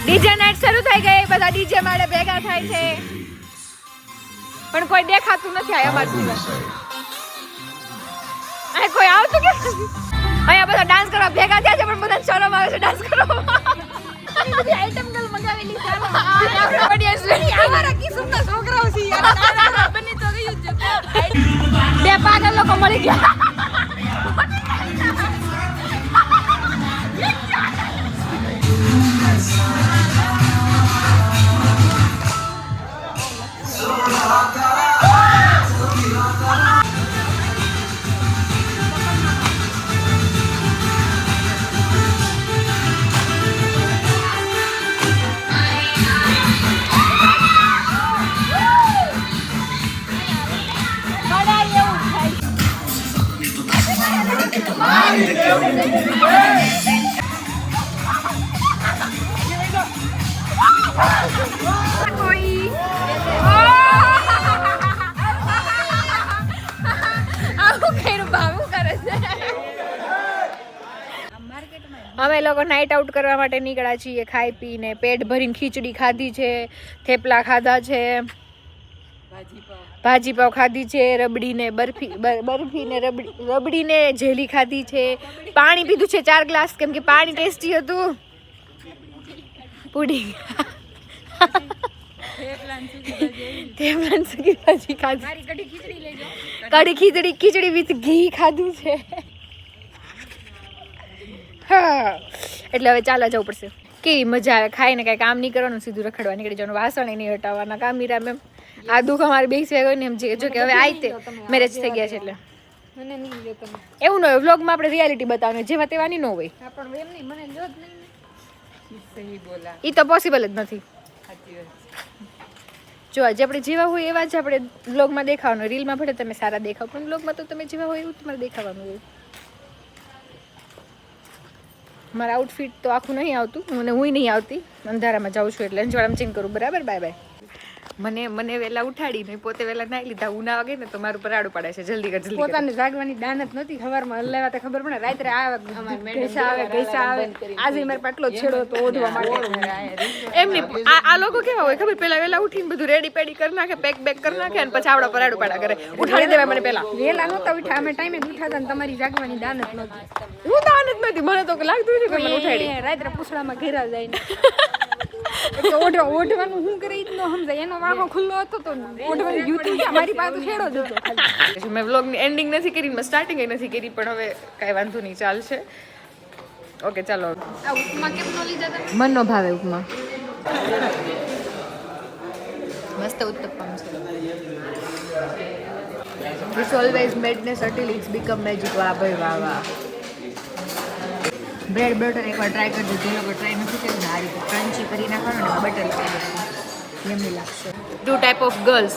DJ night શરૂ થઈ ગઈ, બધા ડીજે માટે ભેગા થાય છે, પણ કોઈ દેખાતું નથી આ અમાર દિવસ. આ કોઈ આવતું કે અહીંયા બધા ડાન્સ કરવા ભેગા થયા છે, પણ બધાને શરમ આવે છે ડાન્સ કરવામાં. બધી આઈટમ ગર્લ મંગાવેલી છે. આપણે ઓડિયન્સ રેડી અમારા કિસ્મના છોકરાઓ છે યાર. બની તો ગયું જ. બે પાગલ લોકો મળી ગયા. અમે લોકો નાઇટ આઉટ કરવા માટે નીકળ્યા છીએ, ખાઈ પીને પેટ ભરીને ખીચડી ખાધી છે, થેપલા ખાધા છે, ભાજી પાવ ખાધી છે, રબડીને બરફીને રબડીને જેલી ખાધી છે, પાણી પીધું છે 4 ગ્લાસ, કેમ કે પાણી ટેસ્ટી હતું. પુડિંગ થેપલાન સુકી ભાજી ખાધી, કઢી ખીચડી વિથ ઘી ખાધું છે. હા, એટલે હવે ચાલા જવું પડશે. કેવી મજા આવે, ખાઈને કાંઈ કામ નહીં કરવાનું, સીધું રખડવા નીકળી જવાનું, વાસણ નહીં હટાવવાના, કામ મીરા મેમ આ દુઃખ અમારે બેસી ગયો ને એમ. જો કે હવે આવી તે મેરેજ થઈ ગયા છે એટલે એવું ન હોય. વ્લોગમાં આપણે રિયાલિટી બતાવવાનું, જેવા તેવાની ન હોય. એ તો પોસિબલ જ નથી. જો આજે આપણે જેવા હોય એવા જ આપણે વ્લોગમાં દેખાવાનું. રીલમાં ભલે તમે સારા દેખાવ, પણ વ્લોગમાં તો તમે જેવા હોય એવું તમારે દેખાવાનું હોય. મારા આઉટફિટ તો આખું નહીં આવતું, મને હું નહીં આવતી, અંધારામાં જાઉં છું એટલે અંજવાળામાં ચેન્જ કરું. બરાબર, બાય બાય. મને વહેલા ઉઠાડીને પોતે વહેલા નાઈ લીધા. હું ના વાગે ને તો મારું પર આડું પાડે છે, જલ્દી કર જલ્દી. પોતાને જાગવાની દાનત નથી, સવારમાં હલાવા તો ખબર પડે, રાત્રે આવે ઘેસા આવે. આજે મારે પાટલો છેડો તો ઓઢવા માટે એમની આ લોકો કેવા હોય ખબર, પેલા વહેલા ઉઠીને બધું રેડી પેડી કરી નાખે, પેક કરી નાખે, અને પછી આવડા પર આડું પાડા કરે. ઉઠાડી દેવાય મને પેલા. વહેલા નહોતા ઉઠ્યા, અમે ટાઈમે ઉઠાતા ને તમારી જાગવાની દાનત નહોતી. હું દાનત નથી, મને તો લાગતું નથી કે મને ઉઠાડી. રાત્રે પૂછડામાં ઘેરા જાય ને ઓઢવાનું શું કરે ન સમજાય. એનો વાહો ખુલ્લો હતો તો ઓઢવાની યુતી મારી પાસે છેડો જ હતો. મેં વ્લોગની એન્ડિંગ નથી કરી, મેં સ્ટાર્ટિંગ નથી કરી, પણ હવે કાંઈ વાંધો નહીં, ચાલશે. ઓકે ચાલો. આ ઉપમા કેમ ન લીધા તમે? મન નો ભાવે ઉપમા. મસ્ત ઉત્તપમ છે. This always madness until it's become magic. વાહ ભાઈ વાહ વાહ. બ્રેડ બટર એકવાર ટ્રાય કરજો, જે લોકો ટ્રાય નથી કર્યું ને આ રીતે ક્રન્ચી કરી નાખવાનું ને બટર લગાવી એમની લાગશે. 2 ટાઈપ ઓફ ગર્લ્સ,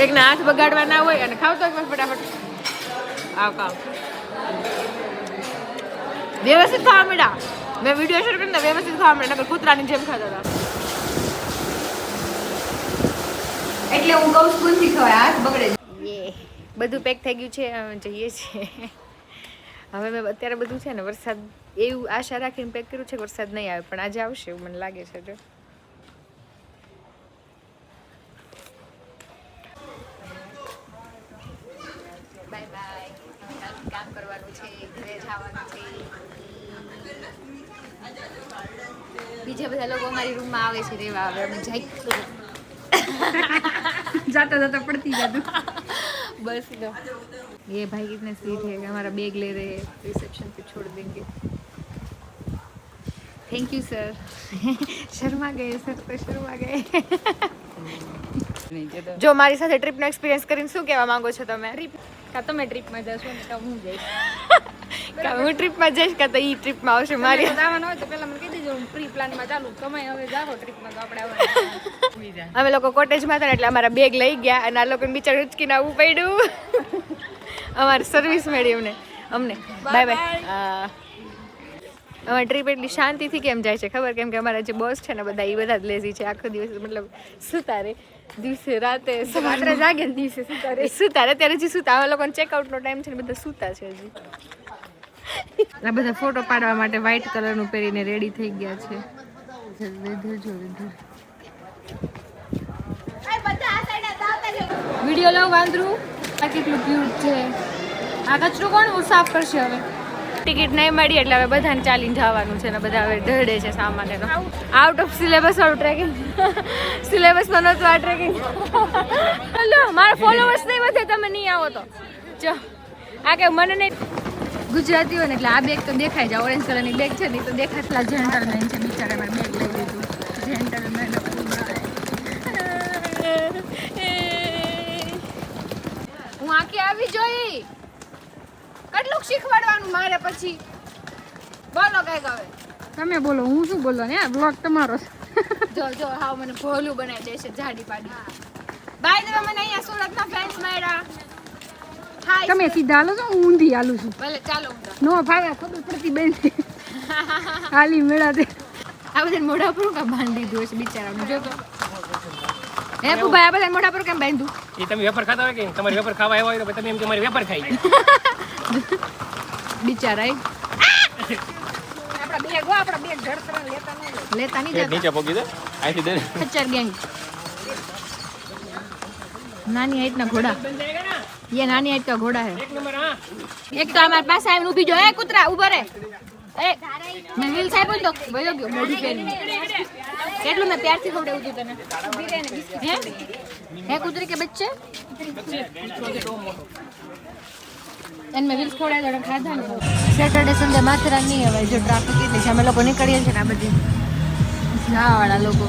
એકના હાથ બગાડવાના હોય અને ખાવ તો ફટાફટ આવ વ્યવસ્થિત ખાવા મળ્યા. મેં વિડીયો શેર કરીને વ્યવસ્થિત ખાવા મળ્યા, નકર કૂતરાની જેમ ખાતા હતા. એટલે હું કહું સ્પૂનથી ખવાય, હાથ બગડે. બધું પેક થઈ ગયું છે, જઈએ છીએ હવે. મેં અત્યારે બધું છે ને વરસાદ એવું આશા રાખીને પેક કર્યું છે કે વરસાદ નહીં આવે, પણ આજે આવશે એવું મને લાગે છે. જો બાય બાય. કામ કરવાનું છે, ઘરે જવાનું છે. બીજા બધા લોકો અમારી રૂમમાં આવે છે રેવા. આવે અમે જાય जाता जाता पड़ती जादू बस लो. ये भाई कितने स्वीट है, हमारा बैग ले रहे हैं, रिसेप्शन पे छोड़ देंगे. Thank you sir. शर्मा गए सर, तो शर्मा गए. જો મારી સાથે ટ્રીપનો એક્સપિરિયન્સ કરીને શું કહેવા માંગો છો તમે? કા તમે ટ્રીપમાં જશો ને કા હું જઈશ? કા હું ટ્રીપમાં જઈશ કા તો ઈ ટ્રીપમાં આવશે. મારી જવાનું હોય તો પહેલા મને કહી દેજો, હું પ્રી પ્લાનમાં ચાલુ. તમે હવે જાઓ ટ્રીપમાં તો આપણે આવવાનું. અમે લોકો કોટેજમાં હતા એટલે અમારા બેગ લઈ ગયા અને આ લોકોને બિચારું ઉચકીને આવવું પડ્યું. અમારી સર્વિસ મળી અમને. Bye bye. અમારી ટ્રીપ એટલી શાંતિથી કેમ જાય છે ખબર? કેમ કે અમારા જે બોસ છે ને બધા એ બધા જ લેઝી છે. આખો દિવસ મતલબ સુતા રે, દિવસે રાતે રાત્રે જાગે ને દિવસે સુતા રે. અત્યારે હજી સુતા. અમે લોકોને ચેકઆઉટનો ટાઈમ છે ને બધા સુતા છે હજી. આ બધા ફોટો પાડવા માટે વ્હાઈટ કલરનું પહેરીને રેડી થઈ ગયા છે. વિડીયો લઉં વાંદરું આ કેટલું ક્યુટ છે. આ કચરું કોણ સાફ કરશે હવે? ટિકિટ નહીં મળી એટલે હવે બધાને ચાલીને જવાનું છે ને બધા હવે ઢળે છે સામાન એનો. આઉટ ઓફ સિલેબસ વાળું ટ્રેકિંગ. સિલેબસમાં નહોતું આ ટ્રેકિંગ. હલો મારા ફોલોવર્સ નહીં વધે તમે નહીં આવો તો. જો આ કે મને નહીં ગુજરાતી હોય ને એટલે આ બેગ તો દેખાય જાય. ઓરેન્જ કલરની બેગ છે ને તો દેખાય એટલા જેન્ટલમેન છે બિચારા. મારે બેગ લઈ લીધું જેન્ટલમેન. હું આખી આવી જોઈ. કેટલું શીખવાડવાનું મારે પછી? બોલો કઈક હવે. તમે બોલો, હું શું બોલો ને? આ બ્લોગ તમારો છે. જો જો હાવ મને ભોલું બનાવી દેશે જાડી પાડી. બાય ધ વે મને અહીંયા સુરતના ફ્રેન્ડ્સ મળ્યા. હાય તમે સીધા હાલો છો, હું ઊંધી હાલું છું. ભલે ચાલો. નો ભાવે ખબર પડતી બેન હાલી મેળા દે. આ બધા મોઢા પર કામ બાંધી દીધું હશે બિચારાનું. જો તો હે ભાઈ આ બધા મોઢા પર કેમ બાંધ્યું? એ તમે વેફર ખાતા હોય કે તમારે વેફર ખાવા આવ્યા હોય તો તમે એમ કે મારી વેફર ખાઈ બિચારા આપણા બેગ જડ તરફ લેતા નહીં જતા. નીચે પોકી દે આથી દે ખચ્ચર ગેંગ. નાની હાઈટના ઘોડા. ये नानी हाइट का घोड़ा है. એક નંબર. હા एक तो हमारे पास आए ऊभी जो है कुतरा ऊपर है. ए मैं व्हील साहब बोल दो बोलो क्यों मोटी पेन કેટલું મેં પ્યારથી ખવડાવું છું તને. હે કુતરી કે બચ્ચે એન મેં વ્હીલ્સ ખવડાવ્યા તો ખાધા ને. સેટરડે સન્ડે માથેરાન નહીં હવે જો ટ્રાફિક એટલી છે. અમે લોકો નીકળીએ છીએ ને આ બધી જાવાવાળા લોકો.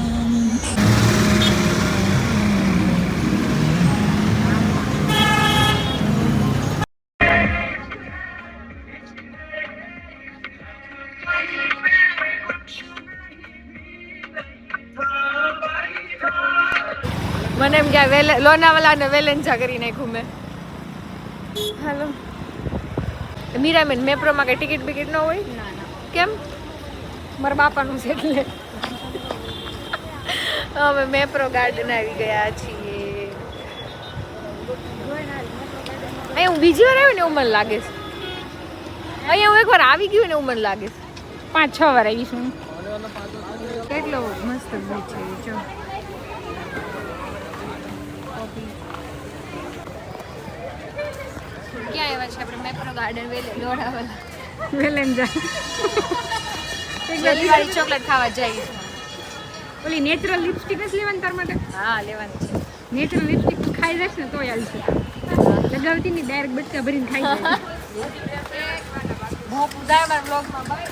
મને એમ કે લોનાવાલા ને વેલેન્જા કરી નાખ્યું મેં. હાલો મીરાબેન મેપ્રોમાં કઈ ટિકિટ બિકિટ ન હોય? કેમ? મારા બાપાનું છે એટલે અમે મેપ્રો ગાર્ડન આવી ગયા છીએ. અહીંયા હું બીજી વાર આવી ને એવું મને લાગે છે. અહીંયા હું એકવાર આવી ગયું ને એવું મને લાગે છે. 5-6 વાર આવી છું. કેટલો મસ્ત બીચ છે જો. ક્યાં આવ્યા છે આપણે? મેપ્રો ગાર્ડન લોનાવાલા. વેલેન્જા જલીવાળી ચોકલેટ ખાવા જઈએ. ઓલી નેચરલ લિપસ્ટિક જ લેવાની તાર માટે? હા લેવાની છે. નેચરલ લિપસ્ટિક તું ખાઈ જઈશ ને તોય આવશે. લગાવતી ની ડાયરેક્ટ બટકા ભરીને ખાઈ જાય. બહુ પૂજાય મારા બ્લોગમાં ભાઈ.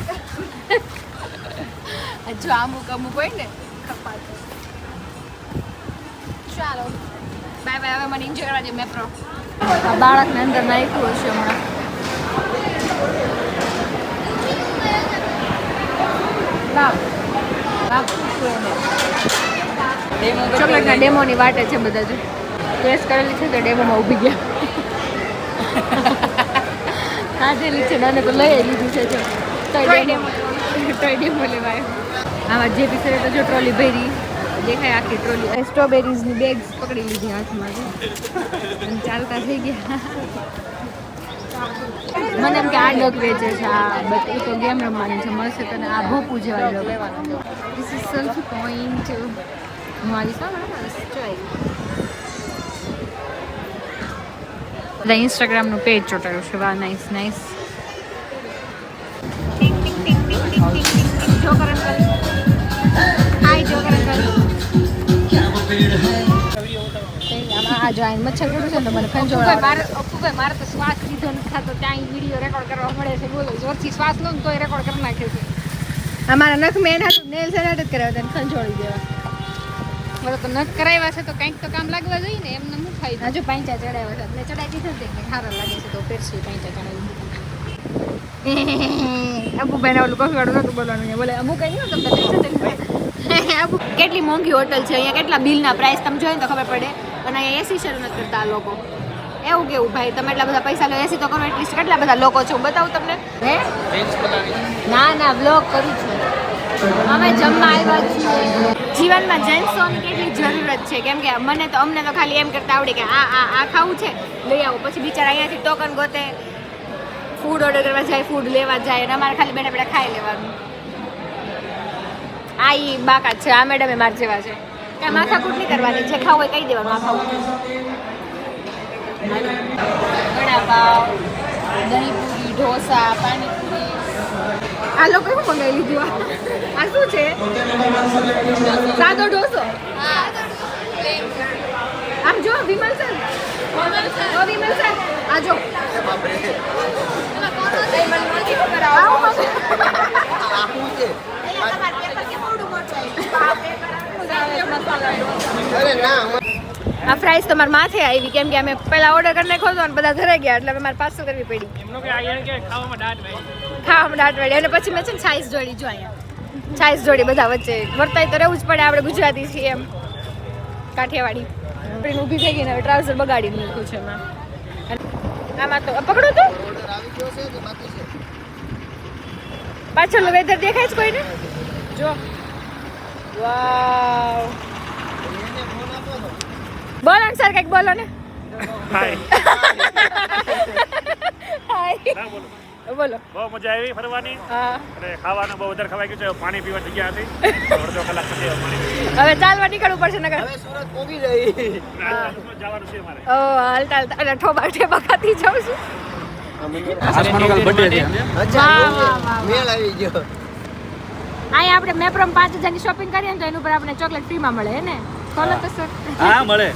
જો અમુક હોય ને ખપાતો. ચાલો બાય બાય. હવે મને એન્જોય કરવા દે મેપ્રો. આ બાળકને અંદર નાખ્યું હશે હમણાં. ચોકલેટના ડેમોની વાટે છે બધા. જો ટેસ્ટ કરેલી છે તો ડેમોમાં ઊભી ગયા. ખાધેલી છે નાને તો લઈ લીધી છે. જો ટોય ડેમો લેવાય. આમાં જે પીસે તો જો ટ્રોલી ભરી દેખાય આખી ટ્રોલી. સ્ટ્રોબેરીઝની બેગ્સ પકડી લીધી હાથમાં અને ચાલતા થઈ ગયા. મને એમ કે આ ડગ વેચે છે આ બટ એ તો ગેમ રમવાની છે. મળશે તને આ ભોપું જેવા ડગ લેવાનું. This is selfie point. હું આવીશ બધા ઇન્સ્ટાગ્રામનું પેજ ચોટાડ્યું છે. વાહ નાઇસ નાઇસ. જોકર અંકલ હાય. જોકર અંકલ આ જો આઈને મચ્છર કરું છે ને તો મને ખંજોળાવે. મારે તો શ્વાસ લીધો નથી થતો. ત્યાં વિડીયો રેકોર્ડ કરવા મળે છે. બોલો જોરથી શ્વાસ લો ને તોય રેકોર્ડ કરી નાખે છે. અમારા નખ મેન હતું નેલ સેટ જ કરાવ્યા તને ખંજોળી દેવા. મારે તો નખ કરાવ્યા છે તો કંઈક તો કામ લાગવા જોઈએ ને. એમને શું થાય? હજુ પાંચા ચડાવ્યા છે એટલે ચડાવી દીધો ને કે સારા લાગે છે તો પહેરશું પાંચા ચડાવી દીધું. અબુભાઈને ઓલું કોફી વાળું નતું બોલવાનું. બોલે અમુક કઈ નહીં તમને કેટલી મોંઘી હોટલ છે અહીંયા. કેટલા બિલના પ્રાઇસ તમે જોઈએ ને તો ખબર પડે. અને અહીંયા એસી શરૂ નથી કરતા આ લોકો. એવું કેવું ભાઈ તમે એટલા બધા પૈસા લો એસી તો કરો. એટલીસ્ટ કેટલા બધા લોકો છે હું બતાવું તમને. હે ના ના બ્લોગ કરું છું. અમે જમવા આવ્યા છીએ. જીવનમાં જેન્ટ્સોની કેટલી જરૂરત છે. કેમ કે અમને તો ખાલી એમ કરતા આવડે કે આ ખાવું છે લઈ આવો. પછી બિચારા અહીંયાથી ટોકન ગોતે, ફૂડ ઓર્ડર કરવા જાય, ફૂડ લેવા જાય અને અમારે ખાલી બેઠા બેઠા ખાઈ લેવાનું. આ ઈ બાકા છે, આ મેડમે માર જેવા છે. કાંઈ માથાકૂટ નહીં કરવાની, જે ખાવું હોય કહી દેવાનું આ ખાવું. વડાપાવ, દહીંપૂરી, ઢોસા, પાણીપુરી. આ લોકો શું મંગાવી લીધું? આ શું છે? સાદો ઢોસો. આમ જો વિમલ સર, વિમલ સર આ જો આ ફ્રાઈસ તમારા માથે આવી કેમ કે અમે પહેલા ઓર્ડર કરી નાખ્યો હતો અને બધા ધરાઈ ગયા એટલે અમારે પાર્સલ કરવી પડી. એમનો કે આ યાર કે ખાવામાં દાંત ભાઈ ખાવામાં દાંત વાળી અને પછી મેં છે ને છાઈસ જોડી જો અહીંયા છાઈસ જોડી બધા વચ્ચે વર્તાય તો રહેવું જ પડે, આપણે ગુજરાતી છીએ એમ કાઠિયાવાડી. આપણી ઊભી થઈ ગઈ ને હવે ટ્રાઉઝર બગાડી મૂક્યું છે એમાં. આમાં તો પકડો તો પાછળનું વેધર દેખાય છે કોઈને? જો વાવ, બોલો ને સર કંઈક બોલો ને. હાય હાય ના બોલો. બોલો. બહુ મજા આવી ફરવાની હા અને ખાવાનું બહુ વધારે ખવાઈ ગયું છે. પાણી પીવા જગ્યા હતી અડધો કલાક પછી પાણી હવે ચાલવા નીકળવું પડશે નગર. જવાનું છે મારે. ઓ હાલતા હાલતા અને ઠોબા ઠેબા ખાતી જાઉં છું. અહીંયા આપણે મેપ્રોમ 5000 ની શોપિંગ કરીએ ને તો એનું પર આપણે ચોકલેટ ફ્રીમાં મળે હે ને? ખોલો તો સર. હા મળે.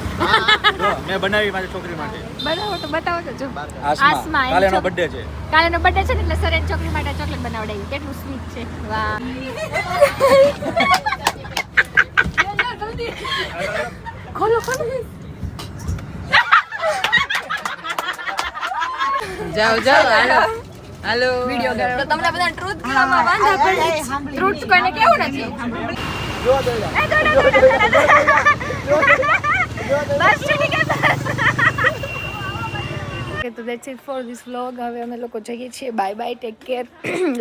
જો મેં બનાવી મારી છોકરી માટે. બનાવો તો બતાવો તો જો. આસમા કાલે એનો બર્થડે છે. કાલે એનો બર્થડે છે ને એટલે સર એની છોકરી માટે ચોકલેટ બનાવડાવી. કેટલું સ્વીટ છે. વાહ. ખોલો ખોલો. જાઓ જાઓ હાલો હાલો વિડિયો કરો તો તમને બધા ટ્રુથ કહેવામાં વાંધો પડે. ટ્રુથ કોઈને કેવું નથી. બસ ઠીક છે. ઓકે તો that's it for this vlog. હવે અમે લોકો જઈએ છીએ. Bye bye, take care.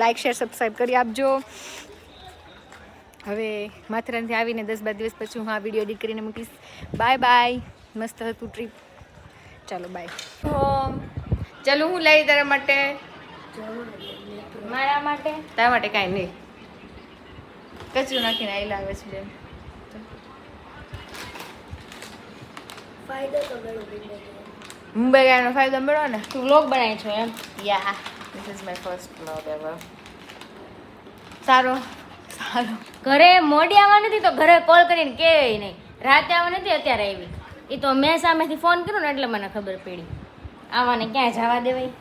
Like share subscribe કરી આપજો. હવે માથેરાનથી આવીને 10-12 દિવસ પછી હું આ વિડીયો એડિટ કરીને મૂકીશ. Bye bye. મસ્ત હતું ટ્રીપ. ચાલો બાય. ચાલો હું લઈ તારા માટે, મારા માટે, તારા માટે કાંઈ નહીં. કચરું નાખીને આઈ લાવે છે બેન. મુંબઈ ગયાનો ફાયદો મળ્યો ને. તું વ્લોગ બનાવી છો એમ? Yeah this is my first vlog ever. સારો સારો. ઘરે મોડી આવવા નથી તો ઘરે કોલ કરીને કે નહીં. રાતે આવવા નથી અત્યારે આવી. એ તો મેં સામેથી ફોન કર્યો ને એટલે મને ખબર પડી. આવાને ક્યાં જવા દેવાય.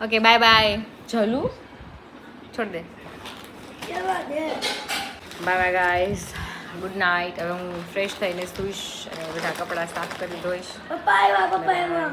Okay bye bye. જલું છોડ દે. Bye bye guys. Good night. હવે હું ફ્રેશ થઈને સૂઈશ અને બધા કપડાં સાફ કરી ધોઈશ. પપ્પા આવ્યા.